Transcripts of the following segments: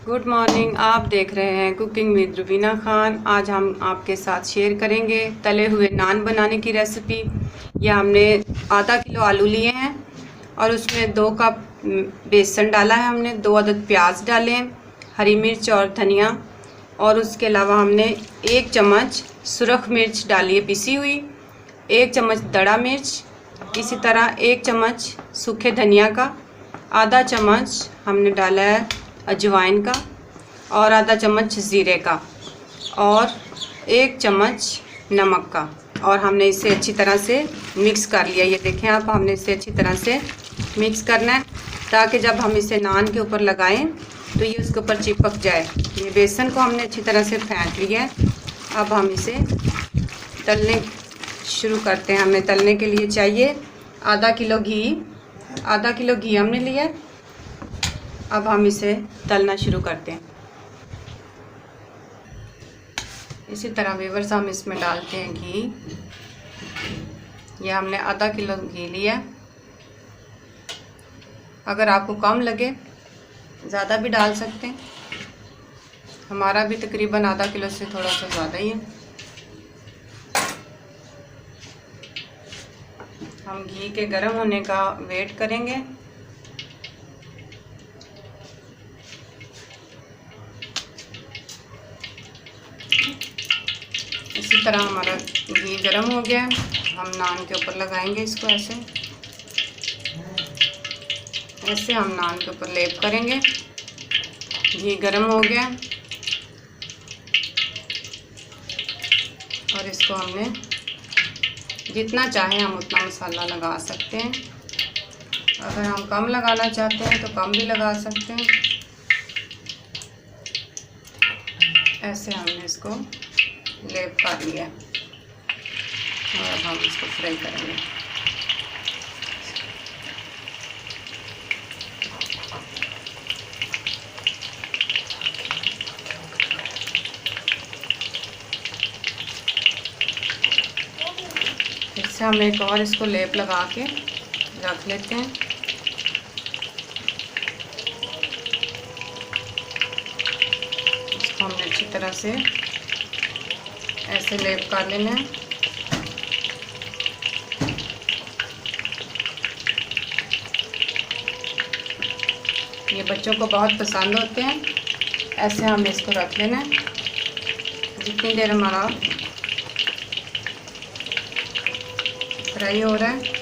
Good morning. आप देख रहे हैं कुकिंग विद रुबीना खान। आज हम आपके साथ शेयर करेंगे तले हुए नान बनाने की रेसिपी। यह हमने आधा किलो आलू लिए हैं और उसमें 2 कप बेसन डाला है हमने, 2 अदद प्याज डाले हैं, हरी मिर्च और धनिया, और उसके अलावा हमने 1 चम्मच सुरख मिर्च डाली है पिसी हुई, 1 चम्मच दड़ा मिर्च, इसी तरह 1 चम्मच सूखे धनिया का, आधा चम्मच हमने डाला है अजवाइन का, और आधा चम्मच ज़ीरे का, और 1 चम्मच नमक का। और हमने इसे अच्छी तरह से मिक्स कर लिया। ये देखें आप, हमने इसे अच्छी तरह से मिक्स करना है ताकि जब हम इसे नान के ऊपर लगाएं तो ये उसके ऊपर चिपक जाए। ये बेसन को हमने अच्छी तरह से फेंट लिया है। अब हम इसे तलने शुरू करते हैं। हमें तलने के लिए चाहिए आधा किलो घी हमने लिया है। अब हम इसे तलना शुरू करते हैं। इसी तरह व्यूअर्स हम इसमें डालते हैं घी। यह हमने आधा किलो घी लिया। अगर आपको कम लगे ज़्यादा भी डाल सकते हैं। हमारा भी तकरीबन आधा किलो से थोड़ा सा ज़्यादा ही है। हम घी के गर्म होने का वेट करेंगे। इसी तरह हमारा घी गर्म हो गया। हम नान के ऊपर लगाएंगे इसको, ऐसे हम नान के ऊपर लेप करेंगे। घी गर्म हो गया और इसको हमने जितना चाहे हम उतना मसाला लगा सकते हैं। अगर हम कम लगाना चाहते हैं तो कम भी लगा सकते हैं। ऐसे हमने इसको लेप कर लिया और हम इसको फ्राई करेंगे। फिर से हम एक और इसको लेप लगा के रख लेते हैं। इसको हमने अच्छी तरह से ऐसे लेप कर लेना है। ये बच्चों को बहुत पसंद होते हैं। ऐसे हमें इसको रख लेना है। जितनी देर हमारा फ्राई हो रहा है,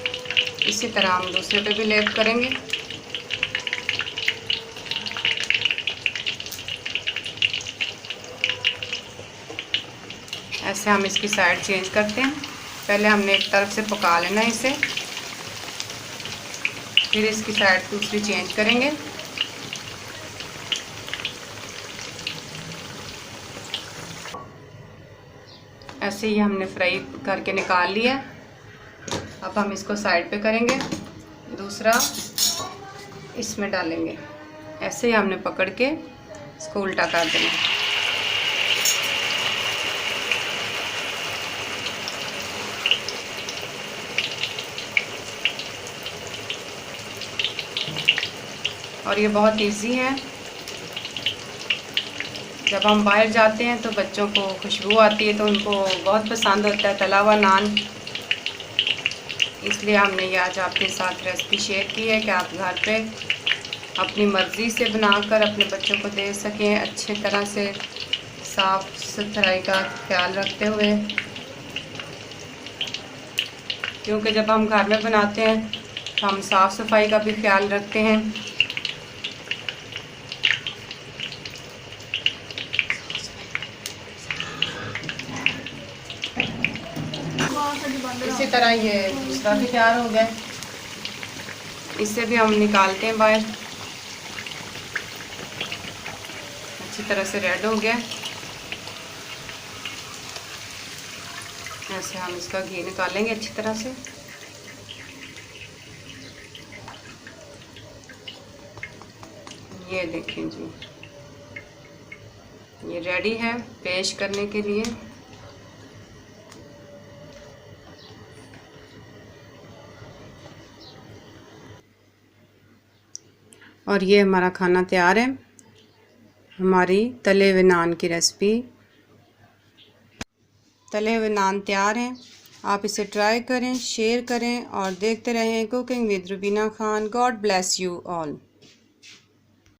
इसी तरह हम दूसरे पे भी लेप करेंगे। ऐसे हम इसकी साइड चेंज करते हैं। पहले हमने एक तरफ से पका लेना है इसे, फिर इसकी साइड दूसरी चेंज करेंगे। ऐसे ही हमने फ्राई करके निकाल लिया। अब हम इसको साइड पे करेंगे, दूसरा इसमें डालेंगे। ऐसे ही हमने पकड़ के इसको उल्टा कर देना। और ये बहुत इजी है। जब हम बाहर जाते हैं तो बच्चों को खुशबू आती है तो उनको बहुत पसंद होता है तला हुआ नान। इसलिए हमने ये आज आपके साथ रेसिपी शेयर की है कि आप घर पे अपनी मर्ज़ी से बनाकर अपने बच्चों को दे सकें, अच्छे तरह से साफ़ सुथराई का ख्याल रखते हुए। क्योंकि जब हम घर में बनाते हैं तो हम साफ़ सफाई का भी ख्याल रखते हैं। इसी तरह ये दूसरा भी तैयार हो गया। इसे भी हम निकालते हैं बाहर। अच्छी तरह से रेड हो गया। ऐसे हम इसका घी निकालेंगे अच्छी तरह से। ये देखें जी, ये रेडी है पेश करने के लिए। और ये हमारा खाना तैयार है। हमारी तले हुए नान की रेसिपी, तले हुए नान तैयार हैं। आप इसे ट्राई करें, शेयर करें और देखते रहें cooking with Rubina Khan. God bless you all.